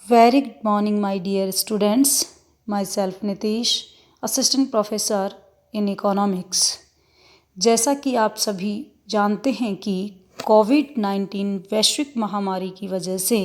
Very good morning, my dear students. Myself Nitish, Assistant Professor in Economics. जैसा कि आप सभी जानते हैं कि कोविड-19 वैश्विक महामारी की वजह से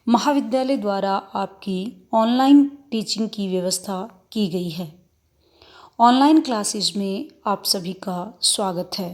महाविद्यालय द्वारा आपकी ऑनलाइन टीचिंग की व्यवस्था की गई है। ऑनलाइन क्लासेस में आप सभी का स्वागत है।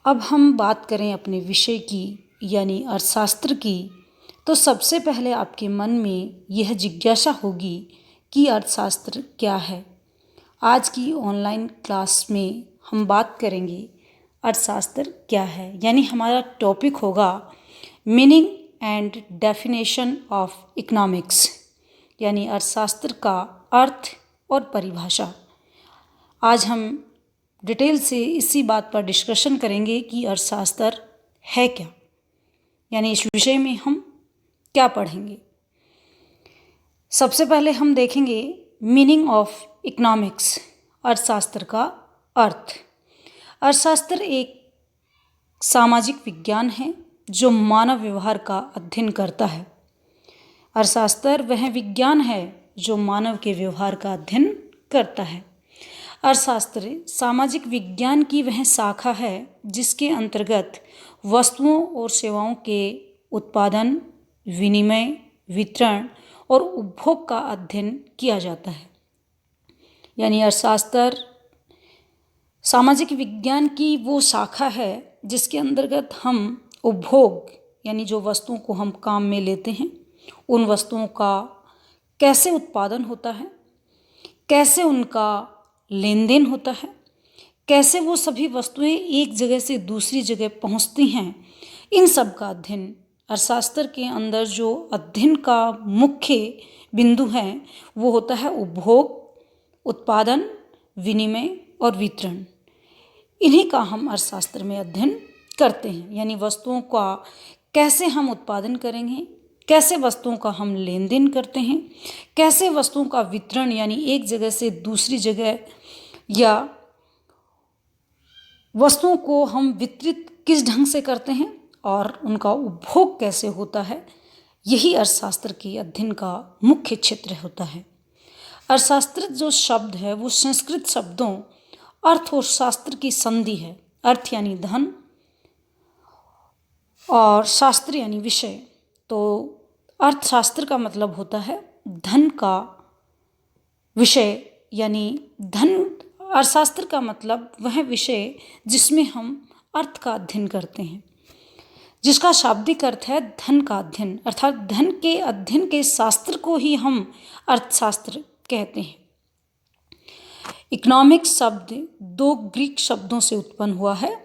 अब हम बात करें अपने विषय की यानी अर्थशास्त्र की, तो सबसे पहले आपके मन में यह जिज्ञासा होगी कि अर्थशास्त्र क्या है। आज की ऑनलाइन क्लास में हम बात करेंगे अर्थशास्त्र क्या है, यानी हमारा टॉपिक होगा meaning and definition of economics, यानी अर्थशास्त्र का अर्थ और परिभाषा। आज हम डिटेल से इसी बात पर डिस्कशन करेंगे कि अर्थशास्त्र है क्या, यानी इस विषय में हम क्या पढ़ेंगे। सबसे पहले हम देखेंगे मीनिंग ऑफ इकोनॉमिक्स, अर्थशास्त्र का अर्थ। अर्थशास्त्र एक सामाजिक विज्ञान है जो मानव व्यवहार का अध्ययन करता है। अर्थशास्त्र वह विज्ञान है जो मानव के व्यवहार का अध्ययन करता है। अर्थशास्त्र सामाजिक विज्ञान की वह शाखा है जिसके अंतर्गत वस्तुओं और सेवाओं के उत्पादन, विनिमय, वितरण और उपभोग का अध्ययन किया जाता है। यानी अर्थशास्त्र सामाजिक विज्ञान की वो शाखा है जिसके अंतर्गत हम उपभोग यानी जो वस्तुओं को हम काम में लेते हैं, उन वस्तुओं का कैसे उत्पादन होता है, कैसे उनका लेन देन होता है, कैसे वो सभी वस्तुएं एक जगह से दूसरी जगह पहुंचती हैं, इन सब का अध्ययन अर्थशास्त्र के अंदर जो अध्ययन का मुख्य बिंदु है वो होता है उपभोग, उत्पादन, विनिमय और वितरण। इन्हीं का हम अर्थशास्त्र में अध्ययन करते हैं। यानी वस्तुओं का कैसे हम उत्पादन करेंगे, कैसे वस्तुओं का हम लेन देन करते हैं, कैसे वस्तुओं का वितरण यानी एक जगह से दूसरी जगह या वस्तुओं को हम वितरित किस ढंग से करते हैं और उनका उपभोग कैसे होता है, यही अर्थशास्त्र के अध्ययन का मुख्य क्षेत्र होता है। अर्थशास्त्र जो शब्द है वो संस्कृत शब्दों अर्थ और शास्त्र की संधि है। अर्थ यानी धन और शास्त्र यानी विषय। तो अर्थशास्त्र का मतलब होता है धन का विषय, यानी धन। अर्थशास्त्र का मतलब वह विषय जिसमें हम अर्थ का अध्ययन करते हैं, जिसका शाब्दिक अर्थ है धन का अध्ययन, अर्थात धन के अध्ययन के शास्त्र को ही हम अर्थशास्त्र कहते हैं। इकोनॉमिक्स शब्द दो ग्रीक शब्दों से उत्पन्न हुआ है,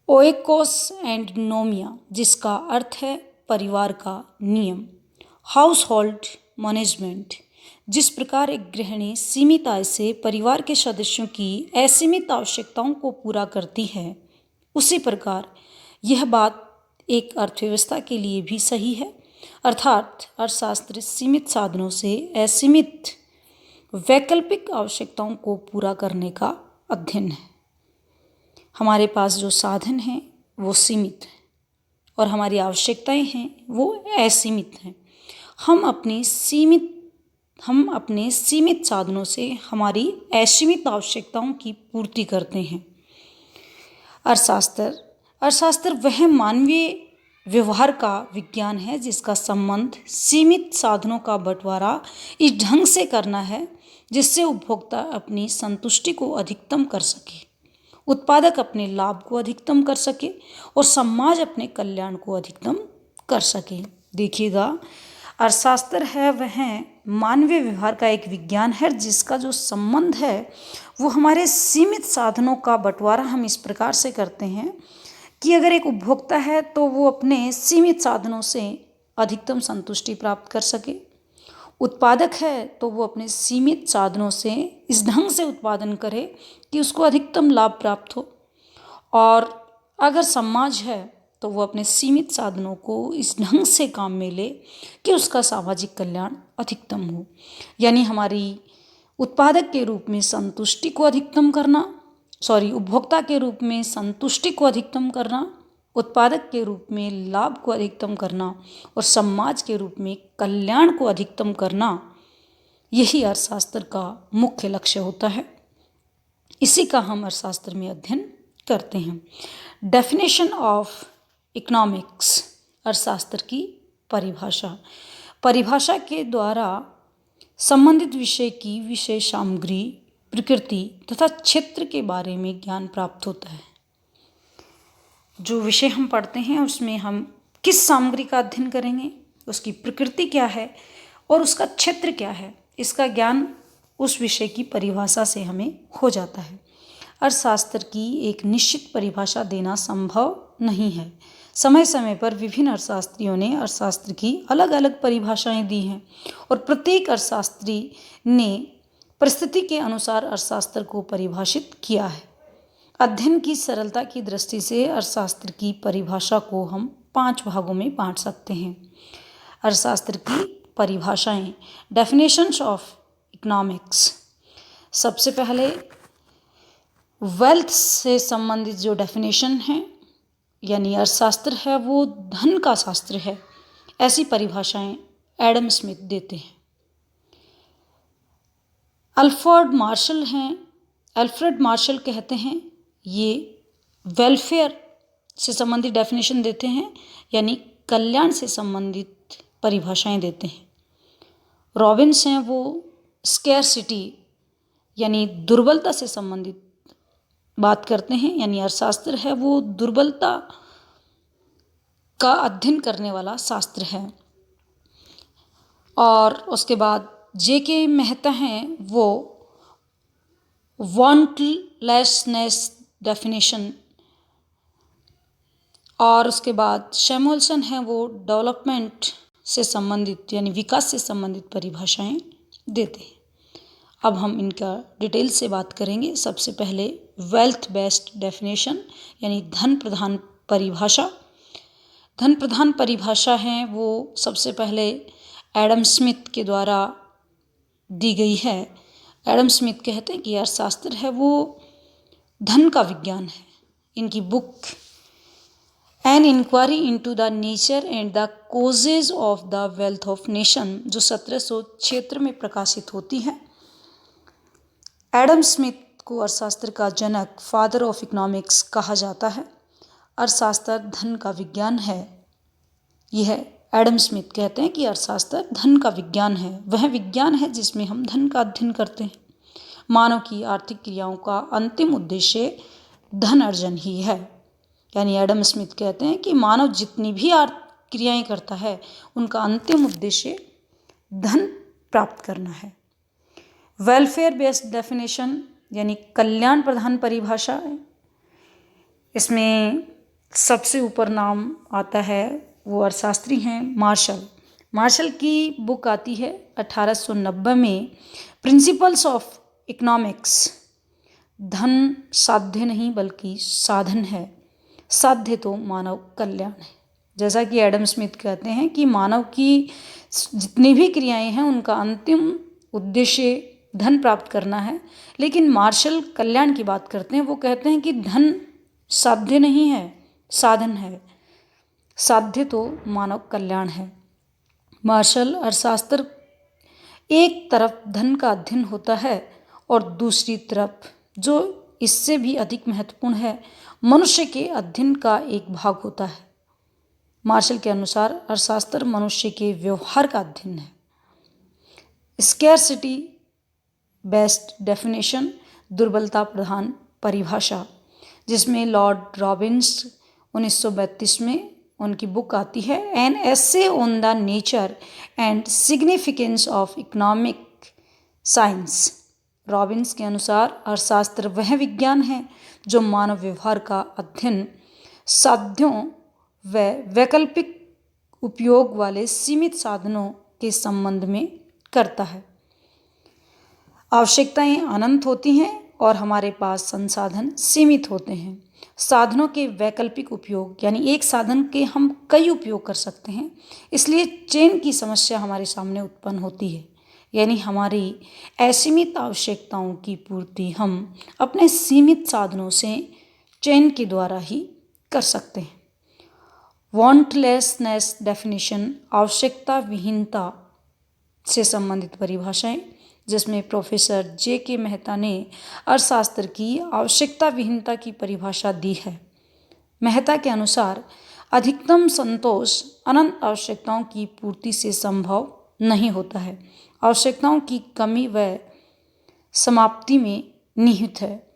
ओएकोस एंड नोमिया, जिसका अर्थ है परिवार का नियम, हाउस होल्ड मैनेजमेंट। जिस प्रकार एक गृहिणी सीमित आय से परिवार के सदस्यों की असीमित आवश्यकताओं को पूरा करती है, उसी प्रकार यह बात एक अर्थव्यवस्था के लिए भी सही है। अर्थात अर्थशास्त्र सीमित साधनों से असीमित वैकल्पिक आवश्यकताओं को पूरा करने का अध्ययन है। हमारे पास जो साधन हैं वो सीमित हैं और हमारी आवश्यकताएं हैं वो असीमित हैं। हम अपने सीमित साधनों से हमारी असीमित आवश्यकताओं की पूर्ति करते हैं। अर्थशास्त्र वह मानवीय व्यवहार का विज्ञान है जिसका संबंध सीमित साधनों का बंटवारा इस ढंग से करना है जिससे उपभोक्ता अपनी संतुष्टि को अधिकतम कर सके, उत्पादक अपने लाभ को अधिकतम कर सके और समाज अपने कल्याण को अधिकतम कर सके। देखिएगा, अर्थशास्त्र है वह मानवीय व्यवहार का एक विज्ञान है जिसका जो संबंध है वो हमारे सीमित साधनों का बंटवारा हम इस प्रकार से करते हैं कि अगर एक उपभोक्ता है तो वो अपने सीमित साधनों से अधिकतम संतुष्टि प्राप्त कर सके, उत्पादक है तो वो अपने सीमित साधनों से इस ढंग से उत्पादन करे कि उसको अधिकतम लाभ प्राप्त हो, और अगर समाज है तो वो अपने सीमित साधनों को इस ढंग से काम में ले कि उसका सामाजिक कल्याण अधिकतम हो। यानी हमारी उत्पादक के रूप में संतुष्टि को अधिकतम करना, उपभोक्ता के रूप में संतुष्टि को अधिकतम करना, उत्पादक के रूप में लाभ को अधिकतम करना और समाज के रूप में कल्याण को अधिकतम करना, यही अर्थशास्त्र का मुख्य लक्ष्य होता है। इसी का हम अर्थशास्त्र में अध्ययन करते हैं। डेफिनेशन ऑफ इकोनॉमिक्स, अर्थशास्त्र की परिभाषा। परिभाषा के द्वारा संबंधित विषय की विषय सामग्री, प्रकृति तथा क्षेत्र के बारे में ज्ञान प्राप्त होता है। जो विषय हम पढ़ते हैं उसमें हम किस सामग्री का अध्ययन करेंगे, उसकी प्रकृति क्या है और उसका क्षेत्र क्या है, इसका ज्ञान उस विषय की परिभाषा से हमें हो जाता है। अर्थशास्त्र की एक निश्चित परिभाषा देना संभव नहीं है। समय समय पर विभिन्न अर्थशास्त्रियों ने अर्थशास्त्र की अलग अलग परिभाषाएं दी हैं और प्रत्येक अर्थशास्त्री ने परिस्थिति के अनुसार अर्थशास्त्र को परिभाषित किया है। अध्ययन की सरलता की दृष्टि से अर्थशास्त्र की परिभाषा को हम 5 भागों में बांट सकते हैं। अर्थशास्त्र की परिभाषाएं, डेफिनेशंस ऑफ इकोनॉमिक्स। सबसे पहले वेल्थ से संबंधित जो डेफिनेशन है यानी अर्थशास्त्र है वो धन का शास्त्र है, ऐसी परिभाषाएं एडम स्मिथ देते हैं। अल्फ्रेड मार्शल कहते हैं, ये वेलफेयर से संबंधित डेफिनेशन देते हैं यानी कल्याण से संबंधित परिभाषाएं देते हैं। रॉबिन्स हैं, वो स्कैरसिटी यानी दुर्बलता से संबंधित बात करते हैं, यानी अर्थशास्त्र है वो दुर्बलता का अध्ययन करने वाला शास्त्र है। और उसके बाद जेके मेहता हैं, वो वांटलेसनेस डेफिनेशन, और उसके बाद सैमुअल्सन हैं, वो डेवलपमेंट से संबंधित यानी विकास से संबंधित परिभाषाएं देते हैं। अब हम इनका डिटेल से बात करेंगे। सबसे पहले वेल्थ बेस्ड डेफिनेशन यानी धन प्रधान परिभाषा। धन प्रधान परिभाषा है वो सबसे पहले एडम स्मिथ के द्वारा दी गई है। एडम स्मिथ कहते हैं कि अर्थशास्त्र है वो धन का विज्ञान है। इनकी book an inquiry into the nature and the causes of the wealth of nation, जो 1776 में प्रकाशित होती है। एडम स्मिथ को अर्थशास्त्र का जनक, फादर ऑफ इकोनॉमिक्स कहा जाता है। अर्थशास्त्र धन का विज्ञान है, यह एडम स्मिथ कहते हैं कि अर्थशास्त्र धन का विज्ञान है। वह विज्ञान है जिसमें हम धन का अध्ययन करते हैं। मानव की आर्थिक क्रियाओं का अंतिम उद्देश्य धन अर्जन ही है। यानी एडम स्मिथ कहते हैं कि मानव जितनी भी क्रियाएं करता है उनका अंतिम उद्देश्य धन प्राप्त करना है। वेलफेयर बेस्ड डेफिनेशन यानी कल्याण प्रधान परिभाषा है। इसमें सबसे ऊपर नाम आता है वो अर्थशास्त्री हैं मार्शल की बुक आती है 1890 में, प्रिंसिपल्स ऑफ इकोनॉमिक्स। धन साध्य नहीं बल्कि साधन है, साध्य तो मानव कल्याण है। जैसा कि एडम स्मिथ कहते हैं कि मानव की जितनी भी क्रियाएं हैं उनका अंतिम उद्देश्य धन प्राप्त करना है, लेकिन मार्शल कल्याण की बात करते हैं। वो कहते हैं कि धन साध्य नहीं है, साधन है, साध्य तो मानव कल्याण है। मार्शल अर्थशास्त्र एक तरफ धन का अध्ययन होता है और दूसरी तरफ, जो इससे भी अधिक महत्वपूर्ण है, मनुष्य के अध्ययन का एक भाग होता है। मार्शल के अनुसार अर्थशास्त्र मनुष्य के व्यवहार का अध्ययन है। स्कैरसिटी बेस्ड डेफिनेशन, दुर्बलता प्रधान परिभाषा, जिसमें लॉर्ड रॉबिन्स 1932 में उनकी बुक आती है an essay on the nature and significance of economic science. Robins के अनुसार अर्थशास्त्र वह विज्ञान है जो मानव व्यवहार का अध्ययन साध्यों व वैकल्पिक उपयोग वाले सीमित साधनों के संबंध में करता है। आवश्यकताएं अनंत होती हैं और हमारे पास संसाधन सीमित होते हैं। साधनों के वैकल्पिक उपयोग यानी एक साधन के हम कई उपयोग कर सकते हैं, इसलिए चेन की समस्या हमारे सामने उत्पन्न होती है। यानी हमारी असीमित आवश्यकताओं की पूर्ति हम अपने सीमित साधनों से चेन के द्वारा ही कर सकते हैं। वांटलेसनेस डेफिनेशन, आवश्यकता विहीनता से संबंधित परिभाषाएं, जिसमें प्रोफेसर J.K. मेहता ने अर्थशास्त्र की आवश्यकता विहीनता की परिभाषा दी है। मेहता के अनुसार अधिकतम संतोष अनंत आवश्यकताओं की पूर्ति से संभव नहीं होता है। आवश्यकताओं की कमी व समाप्ति में निहित है।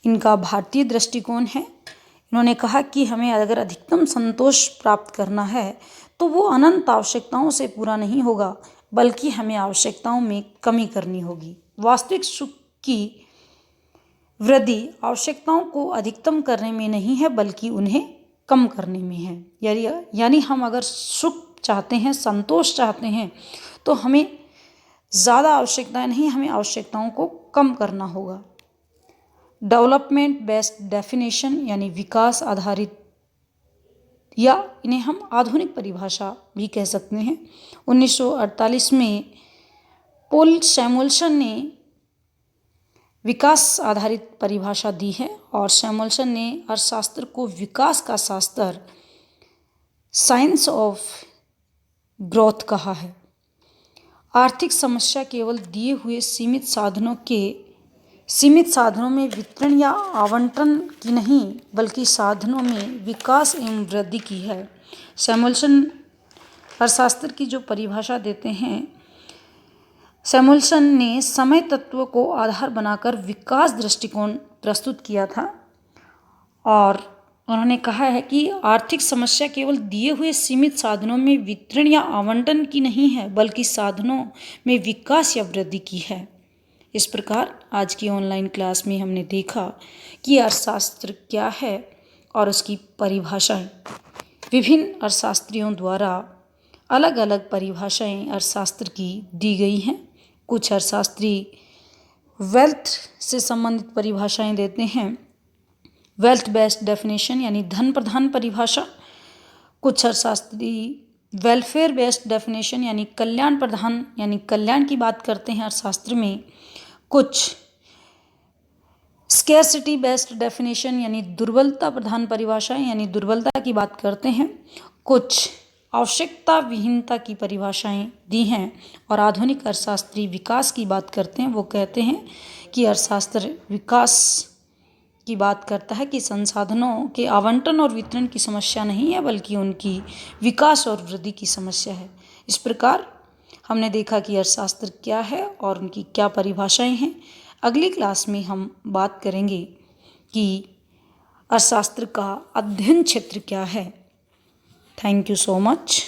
इनका भारतीय दृष्टिकोण है। इन्होंने कहा कि हमें अगर अधिकतम संतोष प्राप्त करना है तो वो अनंत आवश्यकताओं से पूरा नहीं होगा, बल्कि हमें आवश्यकताओं में कमी करनी होगी। वास्तविक सुख की वृद्धि आवश्यकताओं को अधिकतम करने में नहीं है, बल्कि उन्हें कम करने में है। यानी हम अगर सुख चाहते हैं, संतोष चाहते हैं, तो हमें ज़्यादा आवश्यकताएं नहीं, हमें आवश्यकताओं को कम करना होगा। डेवलपमेंट बेस्ड डेफिनेशन यानी विकास आधारित, या इन्हें हम आधुनिक परिभाषा भी कह सकते हैं। 1948 में पॉल सैमुएल्सन ने विकास आधारित परिभाषा दी है और सैमुएल्सन ने अर्थशास्त्र को विकास का शास्त्र, साइंस ऑफ ग्रोथ कहा है। आर्थिक समस्या केवल दिए हुए सीमित साधनों में वितरण या आवंटन की नहीं, बल्कि साधनों में विकास एवं वृद्धि की है। सैमुएल्सन अर्थशास्त्र की जो परिभाषा देते हैं, सैमुएल्सन ने समय तत्व को आधार बनाकर विकास दृष्टिकोण प्रस्तुत किया था और उन्होंने कहा है कि आर्थिक समस्या केवल दिए हुए सीमित साधनों में वितरण या आवंटन की नहीं है, बल्कि साधनों में विकास या वृद्धि की है। इस प्रकार आज की ऑनलाइन क्लास में हमने देखा कि अर्थशास्त्र क्या है और उसकी परिभाषाएं। विभिन्न अर्थशास्त्रियों द्वारा अलग अलग परिभाषाएं अर्थशास्त्र की दी गई हैं। कुछ अर्थशास्त्री वेल्थ से संबंधित परिभाषाएं देते हैं, वेल्थ बेस्ड डेफिनेशन यानी धन प्रधान परिभाषा। कुछ अर्थशास्त्री वेलफेयर बेस्ड डेफिनेशन यानी कल्याण प्रधान, यानी कल्याण की बात करते हैं अर्थशास्त्र में। कुछ स्केर्सिटी बेस्ड डेफिनेशन यानी दुर्बलता प्रधान परिभाषाएं, यानी दुर्बलता की बात करते हैं। कुछ आवश्यकता विहीनता की परिभाषाएं दी हैं और आधुनिक अर्थशास्त्री विकास की बात करते हैं। वो कहते हैं कि अर्थशास्त्र विकास की बात करता है कि संसाधनों के आवंटन और वितरण की समस्या नहीं है, बल्कि उनकी विकास और वृद्धि की समस्या है। इस प्रकार हमने देखा कि अर्थशास्त्र क्या है और उनकी क्या परिभाषाएं हैं। अगली क्लास में हम बात करेंगे कि अर्थशास्त्र का अध्ययन क्षेत्र क्या है। Thank you so much.